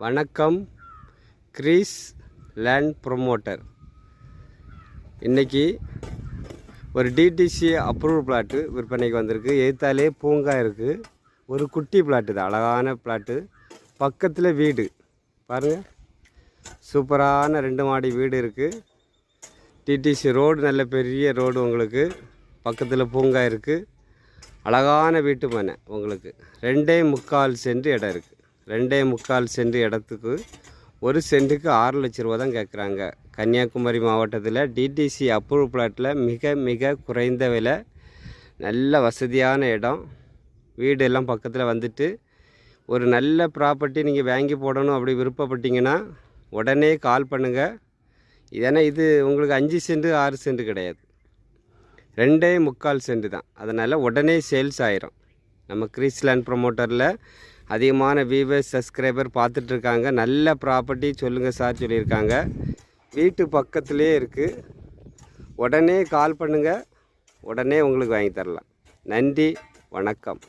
வணக்கம். கிரீஸ் லேண்ட் ப்ரொமோட்டர். இன்றைக்கி ஒரு டிடிசி அப்ரூவல் பிளாட்டு விற்பனைக்கு வந்திருக்கு. எதிர்த்தாலே பூங்கா இருக்குது. ஒரு குட்டி பிளாட்டு தான், அழகான பிளாட்டு. பக்கத்தில் வீடு பாருங்கள், சூப்பரான 2 மாடி வீடு இருக்குது. டிடிசி ரோடு, நல்ல பெரிய ரோடு. உங்களுக்கு பக்கத்தில் பூங்கா இருக்குது. அழகான வீட்டு மனை. உங்களுக்கு 2.25 சென்ட் இடம் இருக்குது. 2.25 சென்ட் இடத்துக்கு 1 சென்ட்டுக்கு 6 லட்ச ரூபா தான் கேட்குறாங்க. கன்னியாகுமரி மாவட்டத்தில் டிடிசி அப்ரூவல் பிளாட்டில் மிக மிக குறைந்த விலை, நல்ல வசதியான இடம். வீடு எல்லாம் பக்கத்தில் வந்துட்டு, ஒரு நல்ல ப்ராப்பர்ட்டி நீங்கள் வாங்கி போடணும் அப்படி விருப்பப்பட்டீங்கன்னா உடனே கால் பண்ணுங்கள். ஏன்னா இது உங்களுக்கு 5 சென்ட் 6 சென்ட் கிடையாது, 2.25 சென்ட் தான். அதனால் உடனே சேல்ஸ் ஆயிரும். நம்ம கிரீஸ் லேண்ட் ப்ரொமோட்டரில் அதிகமான வியூவர்ஸ் சப்ஸ்கிரைபர் பார்த்துட்ருக்காங்க. நல்ல ப்ராப்பர்ட்டி சொல்லுங்கள் சார் சொல்லியிருக்காங்க. வீட்டு பக்கத்துலேயே இருக்குது. உடனே கால் பண்ணுங்கள், உடனே உங்களுக்கு வாங்கி தரலாம். நன்றி, வணக்கம்.